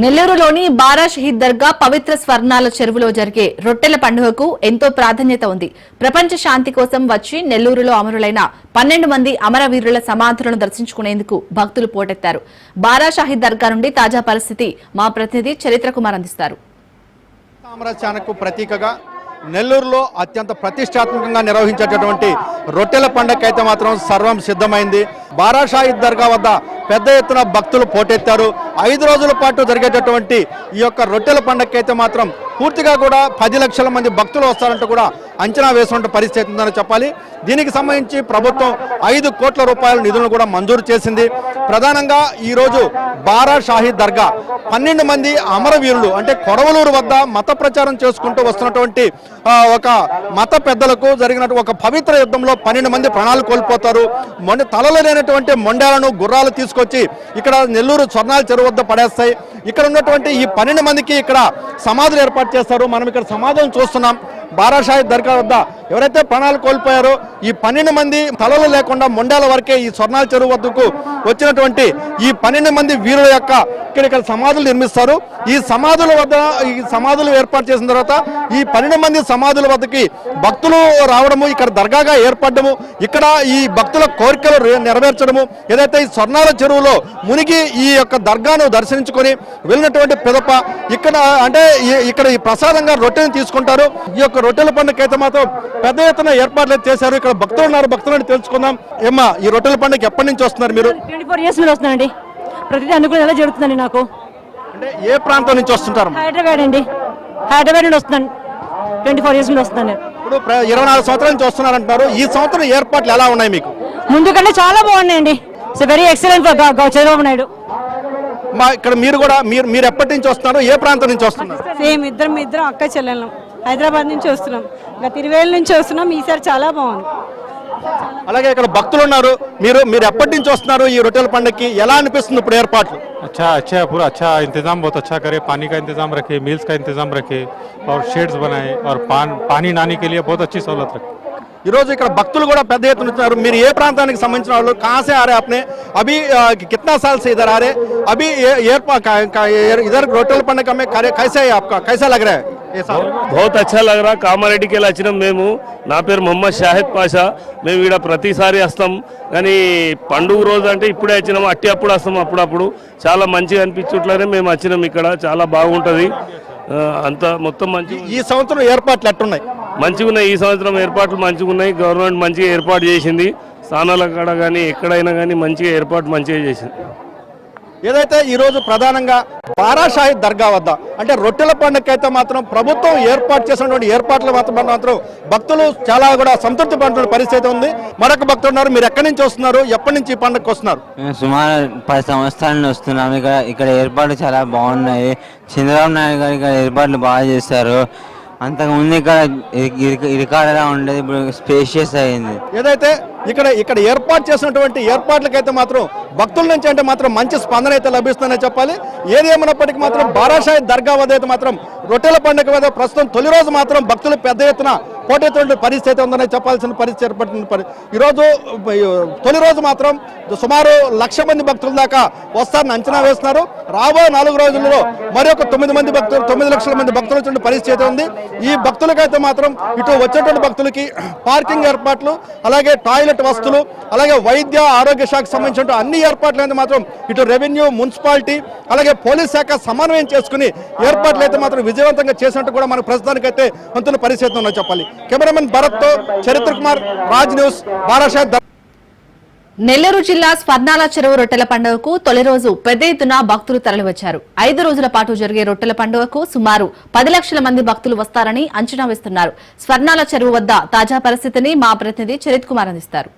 నెల్లూరులోని బారా షహీద్ దర్గా పవిత్ర స్వర్ణాల చెరువులో జరిగే రొట్టెల పండుగకు ఎంతో ప్రాధాన్యత ఉంది. ప్రపంచ శాంతి కోసం వచ్చి నెల్లూరులో అమరులైన 12 మంది అమరవీరుల సమాధులను దర్శించుకునేందుకు భక్తులు పోటెత్తారు. బారా షహీద్ దర్గా నుండి తాజా పరిస్థితి మా ప్రతినిధి చరిత్ర కుమార్ అందిస్తారు. సామ్రాజ్యానికి ప్రతీకగా నెల్లూరులో అత్యంత ప్రతిష్టాత్మకంగా నిర్వహించేటటువంటి రొట్టెల పండుగ అయితే మాత్రం సర్వం సిద్ధమైంది. బారా షహీద్ దర్గా వద్ద పెద్ద ఎత్తున భక్తులు పోటెత్తారు. 5 రోజుల పాటు జరిగేటటువంటి ఈ యొక్క రొట్టెల పండుగ అయితే మాత్రం పూర్తిగా కూడా 10 లక్షల మంది భక్తులు వస్తారంటూ కూడా అంచనా వేసుకుంటే పరిస్థితి ఉందని చెప్పాలి. దీనికి సంబంధించి ప్రభుత్వం 5 కోట్ల రూపాయల నిధులను కూడా మంజూరు చేసింది. ప్రధానంగా ఈరోజు బారా షహీద్ దర్గా 12 మంది అమరవీరులు అంటే కొడవలూరు వద్ద మత ప్రచారం చేసుకుంటూ వస్తున్నటువంటి ఒక మత పెద్దలకు జరిగినట్టు ఒక పవిత్ర యుద్ధంలో 12 మంది ప్రాణాలు కోల్పోతారు. తలలో లేనటువంటి మొండాలను, గుర్రాలు తీసుకొచ్చి ఇక్కడ నెల్లూరు స్వర్ణాల చెరువు వద్ద పడేస్తాయి. ఇక్కడ ఉన్నటువంటి ఈ 12 మందికి ఇక్కడ సమాధులు ఏర్పాటు చేస్తారు. మనం ఇక్కడ సమాధులను చూస్తున్నాం. బారా షహీద్ దర్గా వద్ద ఎవరైతే ప్రాణాలు కోల్పోయారో ఈ 12 మంది తలలు లేకుండా మొండాల వరకే ఈ స్వర్ణాల చెరువు వద్దకు వచ్చినటువంటి ఈ 12 మంది వీరుల యొక్క ఇక్కడ సమాధులు నిర్మిస్తారు. ఈ సమాధుల వద్ద ఈ సమాధులు ఏర్పాటు చేసిన తర్వాత ఈ 12 మంది సమాధుల వద్దకి భక్తులు రావడము, ఇక్కడ దర్గాగా ఏర్పడము, ఇక్కడ ఈ భక్తుల కోరికలు నెరవేర్చడము, ఏదైతే ఈ స్వర్ణాల చెరువులో మునిగి ఈ యొక్క దర్గాను దర్శించుకొని వెళ్ళినటువంటి పిదప ఇక్కడ అంటే ఇక్కడ ఈ ప్రసాదంగా రొట్టెని తీసుకుంటారు. ఈ యొక్క రొట్టెల పండుగ అయితే మాత్రం పెద్ద ఎత్తున ఏర్పాట్లు చేశారు. ఇక్కడ భక్తులు ఉన్నారు, భక్తులను తెలుసుకుందాం. ఏమ్మా, ఈ రొట్టెల పండుగ ఎప్పటి నుంచి వస్తున్నారు మీరు? 24 years నుంచి వస్తున్నానండి. ప్రతిదీ అనుకుని ఎలా జరుగుతుందండి నాకు. అంటే ఏ ప్రాంతం నుంచి వస్తుంటారు? హైదరాబాద్ అండి. హైదరాబాద్ నుండి వస్తున్నాను. 24 years నుంచి వస్తున్నాను. ఇప్పుడు 24 సంవత్సరాల నుంచి వస్తున్నారంటున్నారు. ఈ సంవత్సరం ఏర్పాట్లు ఎలా ఉన్నాయి మీకు? ముందు కంటే చాలా బాగున్నాయండి. It's very excellent Chandrababu Naidu. మా ఇక్కడ మీరు కూడా మీరు ఎప్పటి నుంచి వస్తున్నారు? ఏ ప్రాంతం నుంచి వస్తున్నారు? సేమ్ ఇద్దరం అక్క చెల్లెళ్ళం. హైదరాబాద్ నుంచి వస్తున్నాం. గత 20 ఏళ్ళ నుంచి వస్తున్నాం. ఈసారి చాలా బాగుంది. అలాగే ఇక్కడ భక్తులు ఉన్నారు. మీరు ఎప్పటి నుంచి వస్తున్నారు ఈ రొట్టెల పండుగకి? ఎలా అనిపిస్తుంది ఇప్పుడు ఏర్పాట్లు? अच्छा पूरा अच्छा इंतजाम बहुत अच्छा करे, पानी का इंतजाम रखे, मील्स का इंतजाम रखे और शेड्स बनाए और पानी नाने के लिए बहुत अच्छी सहूलत रखे. ఈ రోజు ఇక్కడ భక్తులు కూడా పెద్ద ఎత్తున ఉన్నారు. మీరు ఏ ప్రాంతానికి సంబంధించిన వాళ్ళు? कहां से आ रहे आपने? अभी कितना साल से इधर आ रहे? अभी इधर रोटेल पंडग में कैसा है आपका? कैसा लग रहा है? बहुत अच्छा लग रहा. కామారెడ్డికి వెళ్ళి వచ్చినాం మేము. నా పేరు మొహమ్మద్ షాహిద్ పాషా. మేము ఇక్కడ ప్రతిసారి వస్తాం, కానీ పండుగ రోజు అంటే ఇప్పుడే వచ్చినాము. అప్పుడు వస్తాం అప్పుడప్పుడు. చాలా మంచిగా అనిపించుట్లనే మేము వచ్చినాం. ఇక్కడ చాలా బాగుంటుంది అంతా మొత్తం మంచి. ఈ సంవత్సరం ఏర్పాట్లు ఎట్టున్నాయి? మంచిగా ఉన్నాయి. ఈ సంవత్సరం ఏర్పాట్లు మంచిగా ఉన్నాయి. గవర్నమెంట్ మంచిగా ఏర్పాటు చేసింది. స్థానాల కాడ కానీ ఎక్కడైనా కానీ మంచిగా ఏర్పాటు మంచిగా చేసింది. ఏదైతే ఈ రోజు ప్రధానంగా బారా షహీద్ దర్గా వద్ద అంటే రొట్టెల పండుగ అయితే మాత్రం ప్రభుత్వం ఏర్పాటు చేసినటువంటి ఏర్పాట్లు మాత్రం భక్తులు చాలా కూడా సంతృప్తి పడుతున్న పరిస్థితి ఉంది. మరొక భక్తులు ఉన్నారు. మీరు ఎక్కడి నుంచి వస్తున్నారు? ఎప్పటి నుంచి ఈ పండుగకు వస్తున్నారు? సుమారు 10 సంవత్సరాల నుంచి వస్తున్నాము. ఇక్కడ ఏర్పాట్లు చాలా బాగున్నాయి. చంద్రబాబు నాయుడు గారు ఇక్కడ ఏర్పాట్లు బాగా చేశారు. అంతకుముందు ఇక్కడ ఇరికాడలా ఉండేది, ఇప్పుడు స్పేషియస్ అయింది. ఏదైతే ఇక్కడ ఏర్పాటు చేసినటువంటి ఏర్పాట్లకైతే మాత్రం భక్తుల నుంచి అంటే మాత్రం మంచి స్పందన అయితే లభిస్తుందని చెప్పాలి. ఏది ఏమన్నప్పటికీ మాత్రం బారా షహీద్ దర్గా వద్ద అయితే మాత్రం రొట్టెల పండుగ వద్ద ప్రస్తుతం తొలి రోజు మాత్రం భక్తులు పెద్ద ఎత్తున పోటేటువంటి పరిస్థితి ఉందని చెప్పాల్సిన పరిస్థితి ఏర్పడుతుంది. ఈరోజు తొలి రోజు మాత్రం సుమారు 1,00,000 మంది భక్తుల దాకా వస్తారని అంచనా వేస్తున్నారు. రాబోయే 4 రోజుల్లో మరి ఒక 9 లక్షల మంది భక్తులు వచ్చే పరిస్థితి ఉంది. ఈ భక్తులకైతే మాత్రం ఇటు వచ్చేటువంటి భక్తులకి పార్కింగ్ ఏర్పాట్లు, అలాగే టాయిలెట్ వసతులు, అలాగే వైద్య ఆరోగ్య శాఖకు సంబంధించిన అన్ని ఏర్పాట్లు అయితే మాత్రం ఇటు రెవెన్యూ, మున్సిపాలిటీ, అలాగే పోలీస్ శాఖ సమన్వయం చేసుకుని ఏర్పాట్లు అయితే మాత్రం విజయవంతంగా చేసినట్టు కూడా మనకు ప్రస్తుతానికైతే వంతుల పరిస్థితి ఉందని చెప్పాలి. కెమెరామెన్ భరత్తో చరిత్ర కుమార్, రాజ్ న్యూస్, బారాషాద్. నెల్లూరు జిల్లా స్వర్ణాల చెరువు రొట్టెల పండుగకు తొలి రోజు పెద్ద ఎత్తున భక్తులు తరలివచ్చారు. 5 రోజుల పాటు జరిగే రొట్టెల పండుగకు సుమారు 10 లక్షల మంది భక్తులు వస్తారని అంచనా వేస్తున్నారు. స్వర్ణాల చెరువు వద్ద తాజా పరిస్థితిని మా ప్రతినిధి చరిత్ కుమార్ అందిస్తారు.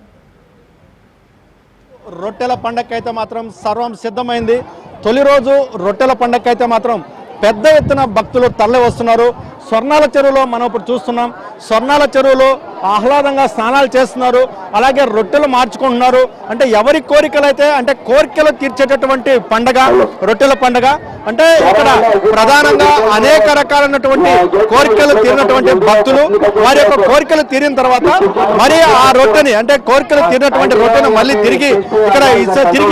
రొట్టెల పండగకైతే మాత్రం సర్వం సిద్ధమైంది. తొలి రోజు రొట్టెల పండగకైతే మాత్రం పెద్ద ఎత్తున భక్తులు తరలి వస్తున్నారు. స్వర్ణాల చెరువులో మనం ఇప్పుడు చూస్తున్నాం. స్వర్ణాల చెరువులో ఆహ్లాదంగా స్నానాలు చేస్తున్నారు, అలాగే రొట్టెలు మార్చుకుంటున్నారు. అంటే ఎవరి కోరికలు అయితే అంటే కోరికలు తీర్చేటటువంటి పండగ రొట్టెల పండగ. అంటే ఇక్కడ ప్రధానంగా అనేక రకాలైనటువంటి కోరికలు తీరినటువంటి భక్తులు వారి యొక్క కోరికలు తీరిన తర్వాత మరి ఆ రొట్టెని అంటే కోరికలు తీరినటువంటి రొట్టెను మళ్ళీ తిరిగి ఇక్కడ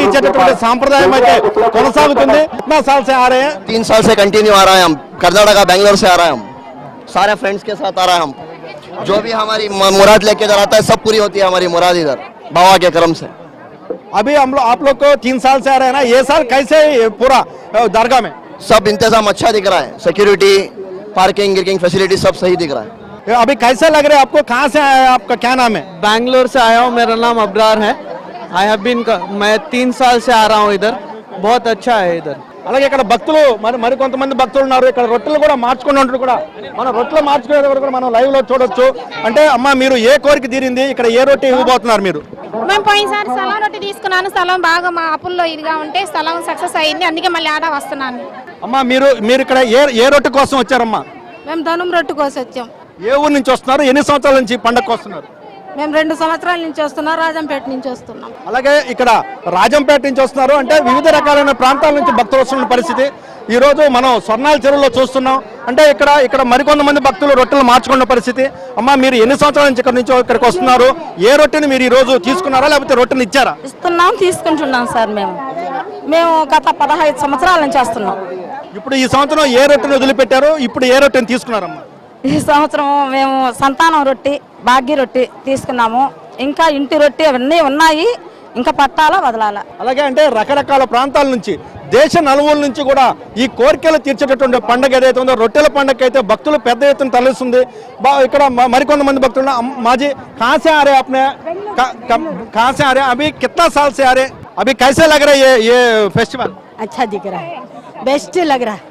ఇచ్చేటటువంటి సాంప్రదాయం అయితే కొనసాగుతుంది. 3 साल से कंटिन्यू आ रहा है. हम कर्नाटक बेंगलोर से आ रहा है. हम सारे फ्रेंड्स के साथ आ रहा है. हम जो भी हमारी मुराद लेके इधर आता है सब पूरी होती है हमारी मुराद इधर बाबा के करम से. अभी हम लोग आप लोग को 3 साल से आ रहे हैं ना, ये साल कैसे पूरा दरगाह में सब इंतजाम अच्छा दिख रहा है. सिक्योरिटी, पार्किंग गिर्किंग फैसिलिटी सब सही दिख रहा है. अभी कैसा लग रहा है आपको? कहाँ से आया है? आपका क्या नाम है? बैंगलोर से आया हूँ. मेरा नाम अब्रार है. आई हैव बीन मैं 3 साल से आ रहा हूँ इधर. बहुत अच्छा है इधर. అలాగే ఇక్కడ భక్తులు మరి కొంతమంది భక్తులు ఉన్నారు. ఇక్కడ రొట్టెలు కూడా మార్చుకుని ఉంటారు కూడా. మనం రొట్టెలు మార్చుకునే కూడా మనం లైవ్ లో చూడొచ్చు. అంటే అమ్మ మీరు ఏ కోరిక తీరింది? ఇక్కడ ఏ రొట్టె ఇవ్వబోతున్నారు మీరు? మేము పోయినసారి స్థలం రొట్టె తీసుకున్నాను. స్థలం బాగా మా అప్పుల్లో ఇదిగా ఉంటే స్థలం సక్సెస్ అయింది. అందుకే మళ్ళీ ఆడ వస్తున్నాను. అమ్మ మీరు ఇక్కడ ఏ రొట్టె కోసం వచ్చారమ్మా? మేము ధనుం రొట్టె కోసం వచ్చాం. ఏ ఊరు నుంచి వస్తున్నారు? ఎన్ని సంవత్సరాల నుంచి పండగకు వస్తున్నారు? మేము 2 సంవత్సరాల నుంచి వస్తున్నాం. రాజంపేట నుంచి వస్తున్నాం. అలాగే ఇక్కడ రాజంపేట నుంచి వస్తున్నారు. అంటే వివిధ రకాలైన ప్రాంతాల నుంచి భక్తులు వస్తున్న పరిస్థితి ఈ రోజు మనం స్వర్ణాల చెరువులో చూస్తున్నాం. అంటే ఇక్కడ మరికొంతమంది భక్తులు రొట్టెలు మార్చుకున్న పరిస్థితి. అమ్మ మీరు ఎన్ని సంవత్సరాల నుంచి ఇక్కడికి వస్తున్నారు? ఏ రొట్టెని మీరు ఈ రోజు తీసుకున్నారా లేకపోతే రొట్టెని ఇచ్చారా? తీసుకుంటున్నాం సార్. మేము గత 15 సంవత్సరాల నుంచి వస్తున్నాం. ఇప్పుడు ఈ సంవత్సరం ఏ రొట్టెని వదిలిపెట్టారు? ఇప్పుడు ఏ రొట్టెని తీసుకున్నారమ్మా? ఈ సంవత్సరం మేము సంతానం రొట్టె, భాగ్య రొట్టె తీసుకున్నాము. ఇంకా ఇంటి రొట్టె అవన్నీ ఉన్నాయి. ఇంకా పట్టాలా వదలాలా. అలాగే అంటే రకరకాల ప్రాంతాల నుంచి దేశ నలుమూల నుంచి కూడా ఈ కోరికలు తీర్చేటటువంటి పండుగ ఏదైతే ఉందో రొట్టెల పండుగ అయితే భక్తులు పెద్ద ఎత్తున తరలిస్తుంది. ఇక్కడ మరికొంతమంది భక్తులు మాజీ कहाँ से आ रहे आपने? कहाँ से आ रहे? अभी कितना साल से आ रहे? अभी कैसे लग रहा है ये फेस्टिवल? अच्छा दिख रहा है. बेस्ट लग रहा है.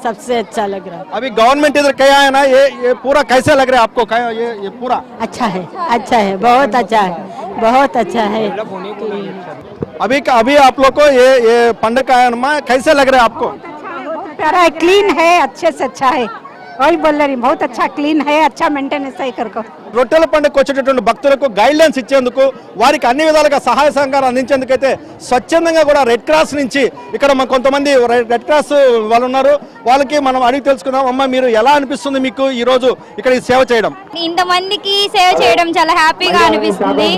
सबसे अच्छा लग रहा है. अभी गवर्नमेंट इधर क्या है ना, ये पूरा कैसे लग रहा है आपको? ये पूरा अच्छा है. अच्छा है. बहुत अच्छा है. बहुत अच्छा है. अभी आप लोग को ये पंडक का आया कैसे लग रहा है आपको? प्यारा है, क्लीन है, अच्छे से अच्छा है. वही बोल रही, बहुत अच्छा क्लीन है, अच्छा मेंटेनेंस है करको. రొట్టెల పండుగకు వచ్చేటటువంటి భక్తులకు గైడ్ లైన్స్ ఇచ్చేందుకు వారికి అన్ని విధాలుగా సహాయ సహకారం అందించేందుకైతే స్వచ్ఛందంగా కూడా రెడ్ క్రాస్ నుంచి ఇక్కడ కొంతమంది రెడ్ క్రాస్ వాళ్ళు ఉన్నారు. వాళ్ళకి మనం అడిగి తెలుసుకుందాం. అమ్మ మీరు ఎలా అనిపిస్తుంది మీకు ఈ రోజు ఇక్కడ సేవ చేయడం? ఇంతమందికి సేవ చేయడం చాలా హ్యాపీగా అనిపిస్తుంది.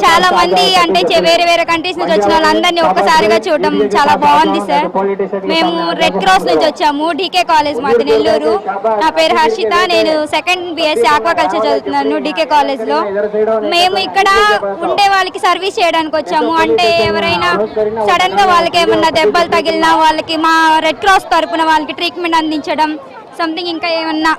చాలా మంది అంటే వేరే వేరే కంట్రీస్ నుంచి వచ్చిన వాళ్ళందరినీ ఒక్కసారిగా చూడడం చాలా బాగుంది సార్. మేము రెడ్ క్రాస్ నుంచి వచ్చాము. డీకే కాలేజ్ మాది నెల్లూరు. నా పేరు హర్షిత. నేను సెకండ్ BSc ఆక్వాకల్చర్ చదువుతున్నాను డీకే కాలేజ్ లో. మేము ఇక్కడ ఉండే వాళ్ళకి సర్వీస్ చేయడానికి వచ్చాము. అంటే ఎవరైనా సడన్ గా వాళ్ళకి ఏమన్నా దెబ్బలు తగిలినా వాళ్ళకి మా రెడ్ క్రాస్ తరపున వాళ్ళకి ట్రీట్మెంట్ అందించడం సంథింగ్ ఇంకా ఏమన్నా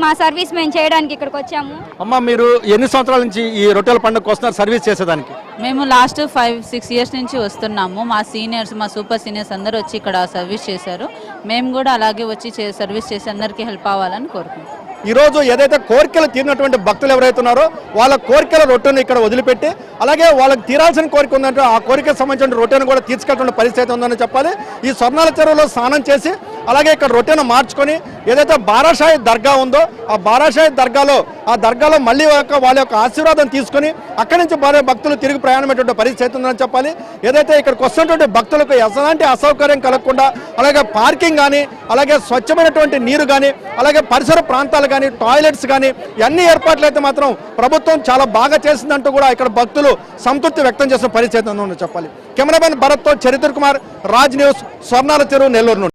మా సర్వీస్ మేము చేయడానికి ఇక్కడికి వచ్చాము. అమ్మ మీరు ఎన్ని సంవత్సరాల నుంచి ఈ రొట్టెల పండుగకు వస్తున్నారు సర్వీస్ చేసేదానికి? మేము లాస్ట్ 5-6 ఇయర్స్ నుంచి వస్తున్నాము. మా సీనియర్స్, మా సూపర్ సీనియర్స్ అందరూ వచ్చి ఇక్కడ సర్వీస్ చేశారు. మేము కూడా అలాగే వచ్చి సర్వీస్ చేసి అందరికీ హెల్ప్ అవ్వాలని కోరుకుంటున్నాం. ఈ రోజు ఏదైతే కోరికలు తీరినటువంటి భక్తులు ఎవరైతే ఉన్నారో వాళ్ళ కోరికల రొట్టెను ఇక్కడ వదిలిపెట్టి అలాగే వాళ్ళకి తీరాల్సిన కోరిక ఉందంటే ఆ కోరికకు సంబంధించిన రొట్టెను కూడా తీర్చుకెళ్ళిన పరిస్థితి ఉందని చెప్పాలి. ఈ స్వర్ణాల చెరువులో స్నానం చేసి అలాగే ఇక్కడ రొట్టెను మార్చుకొని ఏదైతే బారాషాయి దర్గా ఉందో ఆ బారాషాయి దర్గాలో మళ్ళీ వాళ్ళ యొక్క ఆశీర్వాదం తీసుకొని అక్కడి నుంచి భక్తులు తిరిగి ప్రయాణమైనటువంటి పరిస్థితి ఉందని చెప్పాలి. ఏదైతే ఇక్కడికి వస్తున్నటువంటి భక్తులకు ఎలాంటి అసౌకర్యం కలగకుండా అలాగే పార్కింగ్ కానీ అలాగే స్వచ్ఛమైనటువంటి నీరు కానీ అలాగే పరిసర ప్రాంతాలు కానీ టాయిలెట్స్ కానీ అన్ని ఏర్పాట్లు అయితే మాత్రం ప్రభుత్వం చాలా బాగా చేసిందంటూ కూడా ఇక్కడ భక్తులు సంతృప్తి వ్యక్తం చేసిన పరిస్థితి ఉందని చెప్పాలి. కెమెరామెన్ భరత్తో చరిత్ర కుమార్, రాజ్ న్యూస్, స్వర్ణాల చెరువు, నెల్లూరు నుండి.